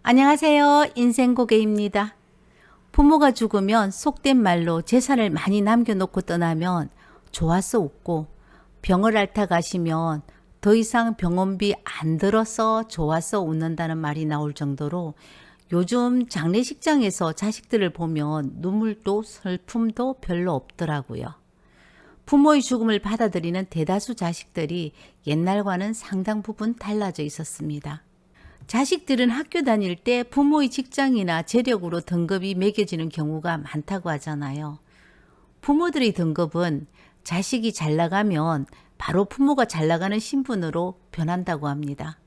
안녕하세요. 인생고개입니다. 부모가 죽으면 속된 말로 재산을 많이 남겨놓고 떠나면 좋아서 웃고, 병을 앓다 가시면 더 이상 병원비 안 들어서 좋아서 웃는다는 말이 나올 정도로 요즘 장례식장에서 자식들을 보면 눈물도 슬픔도 별로 없더라고요. 부모의 죽음을 받아들이는 대다수 자식들이 옛날과는 상당 부분 달라져 있었습니다. 자식들은 학교 다닐 때 부모의 직장이나 재력으로 등급이 매겨지는 경우가 많다고 하잖아요. 부모들의 등급은 자식이 잘 나가면 바로 부모가 잘 나가는 신분으로 변한다고 합니다.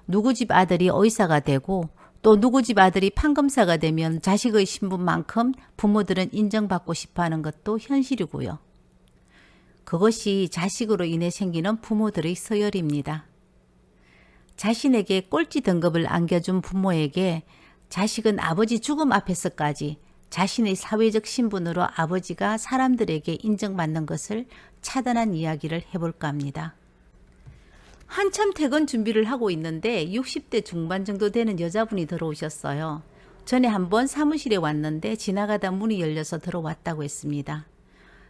누구 집 아들이 의사가 되고 또 누구 집 아들이 판검사가 되면 자식의 신분만큼 부모들은 인정받고 싶어하는 것도 현실이고요. 그것이 자식으로 인해 생기는 부모들의 서열입니다. 자신에게 꼴찌 등급을 안겨준 부모에게 자식은 아버지 죽음 앞에서까지 자신의 사회적 신분으로 아버지가 사람들에게 인정받는 것을 차단한 이야기를 해볼까 합니다. 한참 퇴근 준비를 하고 있는데 60대 중반 정도 되는 여자분이 들어오셨어요. 전에 한번 사무실에 왔는데 지나가다 문이 열려서 들어왔다고 했습니다.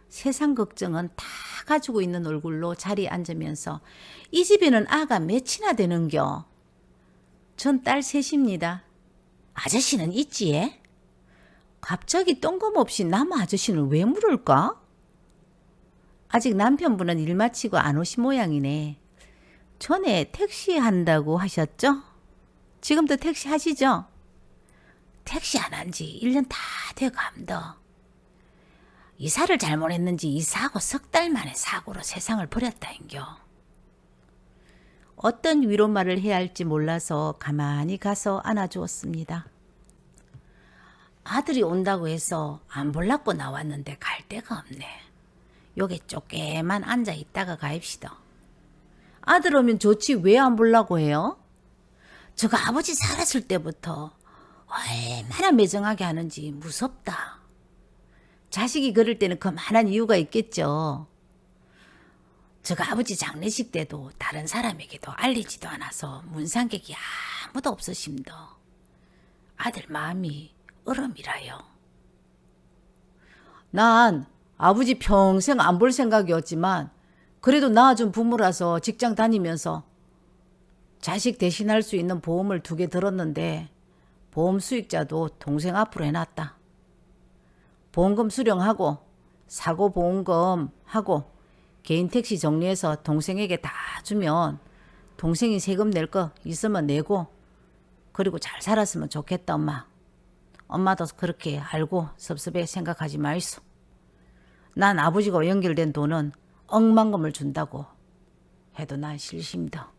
세상 걱정은 다 가지고 있는 얼굴로 자리에 앉으면서 이 집에는 아가 몇이나 되는겨? 전 딸 셋입니다. 아저씨는 있지? 예? 갑자기 뜬금없이 남 아저씨는 왜 물을까? 아직 남편분은 일 마치고 안 오신 모양이네. 전에 택시 한다고 하셨죠? 지금도 택시 하시죠? 택시 안 한 지 1년 다 돼갑니다. 이사를 잘못했는지 이사하고 석 달 만에 사고로 세상을 버렸다인겨. 어떤 위로말을 해야 할지 몰라서 가만히 가서 안아주었습니다. 아들이 온다고 해서 안 볼라고 나왔는데 갈 데가 없네. 여기 좁게만 앉아 있다가 가입시다. 아들 오면 좋지 왜 안 보려고 해요? 저가 아버지 살았을 때부터 얼마나 매정하게 하는지 무섭다. 자식이 그럴 때는 그만한 이유가 있겠죠. 제가 아버지 장례식 때도 다른 사람에게도 알리지도 않아서 문상객이 아무도 없으십니다. 아들 마음이 얼음이라요. 난 아버지 평생 안 볼 생각이었지만 그래도 낳아준 부모라서 직장 다니면서 자식 대신할 수 있는 보험을 2개 들었는데 보험 수익자도 동생 앞으로 해놨다. 보험금 수령하고 사고 보험금 하고 개인 택시 정리해서 동생에게 다 주면 동생이 세금 낼 거 있으면 내고 그리고 잘 살았으면 좋겠다 엄마. 엄마도 그렇게 알고 섭섭해 생각하지 마이소. 난 아버지가 연결된 돈은 억만금을 준다고 해도 난 싫습니다.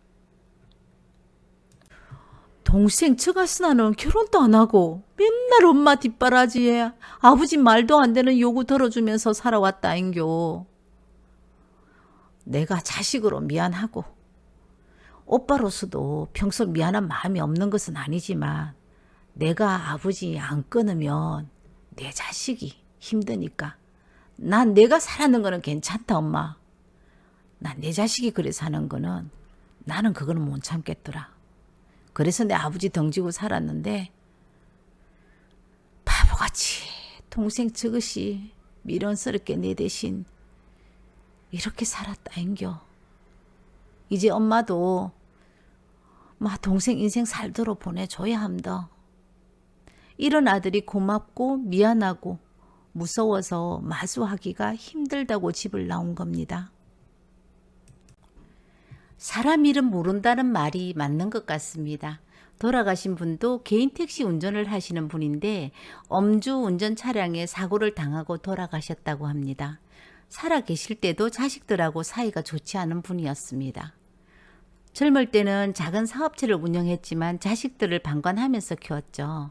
동생 처가스나는 결혼도 안 하고 맨날 엄마 뒷바라지에 아버지 말도 안 되는 요구 들어주면서 살아왔다인겨. 내가 자식으로 미안하고 오빠로서도 평소 미안한 마음이 없는 것은 아니지만 내가 아버지 안 끊으면 내 자식이 힘드니까 난 내가 살았는 거는 괜찮다 엄마. 난 내 자식이 그래 사는 거는 나는 그거는 못 참겠더라. 그래서 내 아버지 덩지고 살았는데 바보같이 동생 저것이 미련스럽게 내 대신 이렇게 살았다인겨. 이제 엄마도 동생 인생 살도록 보내줘야 합니다. 이런 아들이 고맙고 미안하고 무서워서 마주하기가 힘들다고 집을 나온 겁니다. 사람 이름 모른다는 말이 맞는 것 같습니다. 돌아가신 분도 개인 택시 운전을 하시는 분인데 엄주 운전 차량에 사고를 당하고 돌아가셨다고 합니다. 살아 계실 때도 자식들하고 사이가 좋지 않은 분이었습니다. 젊을 때는 작은 사업체를 운영했지만 자식들을 방관하면서 키웠죠.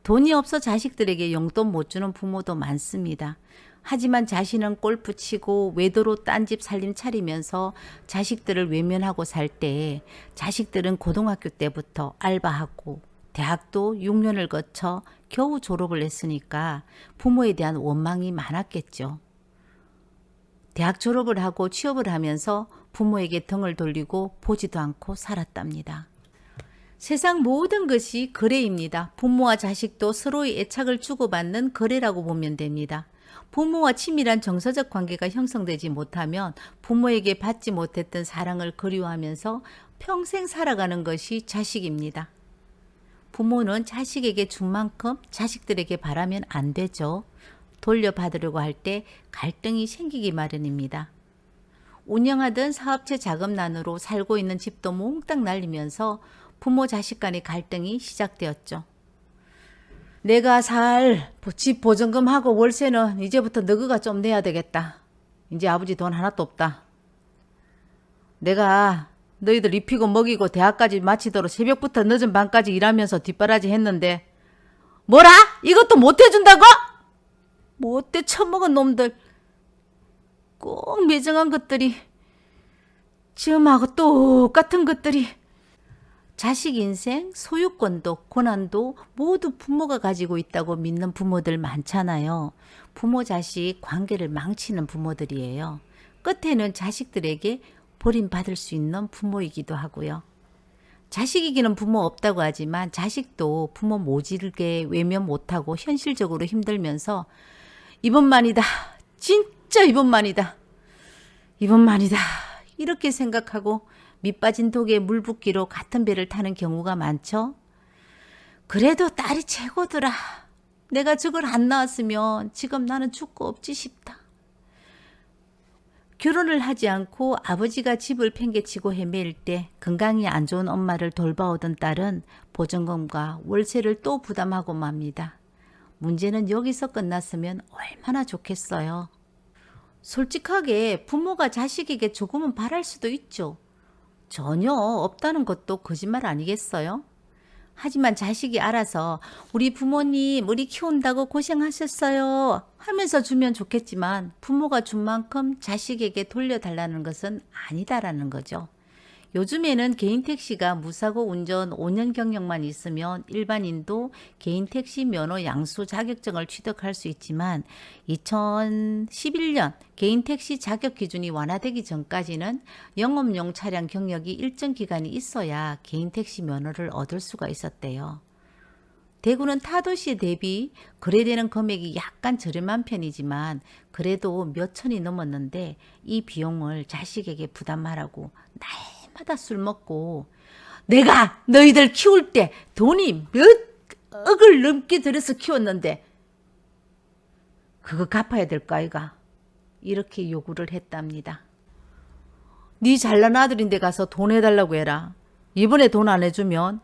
돈이 없어 자식들에게 용돈 못 주는 부모도 많습니다. 하지만 자신은 골프 치고 외도로 딴 집 살림 차리면서 자식들을 외면하고 살 때 자식들은 고등학교 때부터 알바하고 대학도 6년을 거쳐 겨우 졸업을 했으니까 부모에 대한 원망이 많았겠죠. 대학 졸업을 하고 취업을 하면서 부모에게 등을 돌리고 보지도 않고 살았답니다. 세상 모든 것이 거래입니다. 부모와 자식도 서로의 애착을 주고받는 거래라고 보면 됩니다. 부모와 친밀한 정서적 관계가 형성되지 못하면 부모에게 받지 못했던 사랑을 그리워하면서 평생 살아가는 것이 자식입니다. 부모는 자식에게 준 만큼 자식들에게 바라면 안 되죠. 돌려받으려고 할 때 갈등이 생기기 마련입니다. 운영하던 사업체 자금난으로 살고 있는 집도 몽땅 날리면서 부모 자식 간의 갈등이 시작되었죠. 내가 살 집 보증금하고 월세는 이제부터 너가 좀 내야 되겠다. 이제 아버지 돈 하나도 없다. 내가 너희들 입히고 먹이고 대학까지 마치도록 새벽부터 늦은 밤까지 일하면서 뒷바라지 했는데 뭐라? 이것도 못 해준다고? 못돼 처먹은 놈들. 꼭 매정한 것들이 지금하고 똑같은 것들이. 자식 인생, 소유권도 고난도 모두 부모가 가지고 있다고 믿는 부모들 많잖아요. 부모 자식 관계를 망치는 부모들이에요. 끝에는 자식들에게 버림받을 수 있는 부모이기도 하고요. 자식 이기는 부모 없다고 하지만 자식도 부모 모질게 외면 못하고 현실적으로 힘들면서 이번만이다. 진짜 이번만이다. 이번만이다. 이렇게 생각하고 밑빠진 독에 물 붓기로 같은 배를 타는 경우가 많죠. 그래도 딸이 최고더라. 내가 저걸 안 낳았으면 지금 나는 죽고 없지 싶다. 결혼을 하지 않고 아버지가 집을 팽개치고 헤매일 때 건강이 안 좋은 엄마를 돌봐오던 딸은 보증금과 월세를 또 부담하고 맙니다. 문제는 여기서 끝났으면 얼마나 좋겠어요. 솔직하게 부모가 자식에게 조금은 바랄 수도 있죠. 전혀 없다는 것도 거짓말 아니겠어요? 하지만 자식이 알아서 우리 부모님 우리 키운다고 고생하셨어요 하면서 주면 좋겠지만 부모가 준 만큼 자식에게 돌려달라는 것은 아니다라는 거죠. 요즘에는 개인 택시가 무사고 운전 5년 경력만 있으면 일반인도 개인 택시 면허 양수 자격증을 취득할 수 있지만 2011년 개인 택시 자격 기준이 완화되기 전까지는 영업용 차량 경력이 일정 기간이 있어야 개인 택시 면허를 얻을 수가 있었대요. 대구는 타도시 대비 거래되는 금액이 약간 저렴한 편이지만 그래도 몇 천이 넘었는데 이 비용을 자식에게 부담하라고 날마다 술 먹고 내가 너희들 키울 때 돈이 몇 억을 넘게 들여서 키웠는데 그거 갚아야 될까 아이가? 이렇게 요구를 했답니다. 네 잘난 아들인데 가서 돈 해달라고 해라. 이번에 돈 안 해주면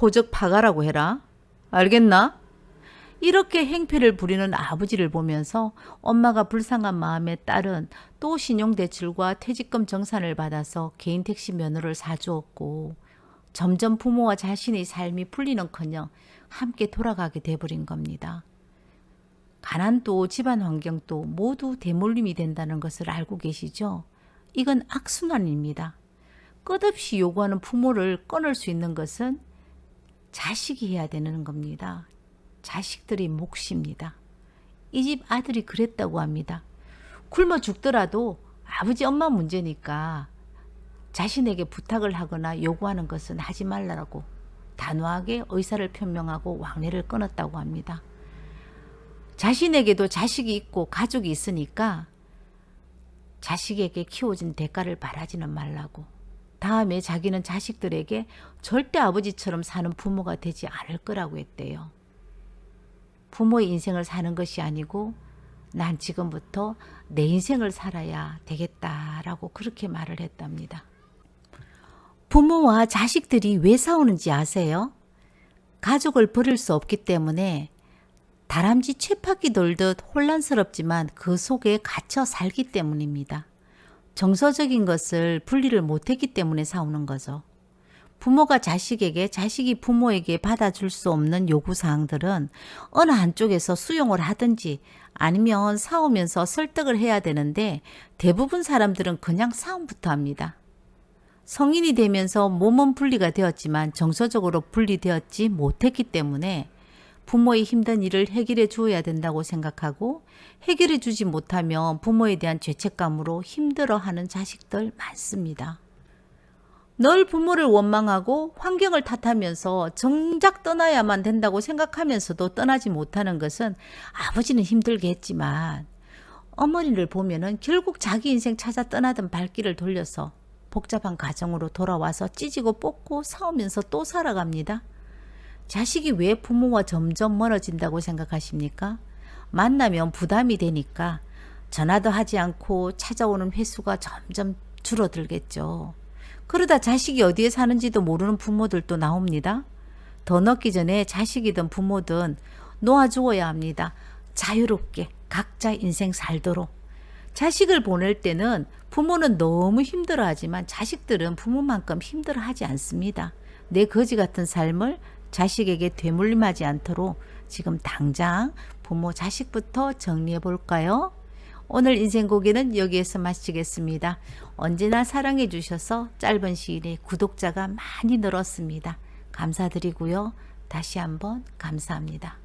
호적 파가라고 해라. 알겠나? 이렇게 행패를 부리는 아버지를 보면서 엄마가 불쌍한 마음에 딸은 또 신용대출과 퇴직금 정산을 받아서 개인 택시 면허를 사주었고 점점 부모와 자신의 삶이 풀리는커녕 함께 돌아가게 돼버린 겁니다. 가난도 집안 환경도 모두 대물림이 된다는 것을 알고 계시죠? 이건 악순환입니다. 끝없이 요구하는 부모를 끊을 수 있는 것은 자식이 해야 되는 겁니다. 자식들의 몫입니다. 이 집 아들이 그랬다고 합니다. 굶어 죽더라도 아버지 엄마 문제니까 자신에게 부탁을 하거나 요구하는 것은 하지 말라고 단호하게 의사를 표명하고 왕래를 끊었다고 합니다. 자신에게도 자식이 있고 가족이 있으니까 자식에게 키워준 대가를 바라지는 말라고. 다음에 자기는 자식들에게 절대 아버지처럼 사는 부모가 되지 않을 거라고 했대요. 부모의 인생을 사는 것이 아니고 난 지금부터 내 인생을 살아야 되겠다라고 그렇게 말을 했답니다. 부모와 자식들이 왜 싸우는지 아세요? 가족을 버릴 수 없기 때문에 다람쥐 쳇바퀴 돌듯 혼란스럽지만 그 속에 갇혀 살기 때문입니다. 정서적인 것을 분리를 못했기 때문에 싸우는 거죠. 부모가 자식에게, 자식이 부모에게 받아줄 수 없는 요구사항들은 어느 한쪽에서 수용을 하든지 아니면 싸우면서 설득을 해야 되는데 대부분 사람들은 그냥 싸움부터 합니다. 성인이 되면서 몸은 분리가 되었지만 정서적으로 분리되었지 못했기 때문에 부모의 힘든 일을 해결해 주어야 된다고 생각하고 해결해 주지 못하면 부모에 대한 죄책감으로 힘들어하는 자식들 많습니다. 늘 부모를 원망하고 환경을 탓하면서 정작 떠나야만 된다고 생각하면서도 떠나지 못하는 것은 아버지는 힘들게 했지만 어머니를 보면은 결국 자기 인생 찾아 떠나던 발길을 돌려서 복잡한 가정으로 돌아와서 찢고 뽑고 싸우면서 또 살아갑니다. 자식이 왜 부모와 점점 멀어진다고 생각하십니까? 만나면 부담이 되니까 전화도 하지 않고 찾아오는 횟수가 점점 줄어들겠죠. 그러다 자식이 어디에 사는지도 모르는 부모들도 나옵니다. 더 늦기 전에 자식이든 부모든 놓아주어야 합니다. 자유롭게 각자 인생 살도록. 자식을 보낼 때는 부모는 너무 힘들어하지만 자식들은 부모만큼 힘들어하지 않습니다. 내 거지 같은 삶을 자식에게 되물림하지 않도록 지금 당장 부모 자식부터 정리해 볼까요? 오늘 인생고기는 여기에서 마치겠습니다. 언제나 사랑해 주셔서 짧은 시일에 구독자가 많이 늘었습니다. 감사드리고요. 다시 한번 감사합니다.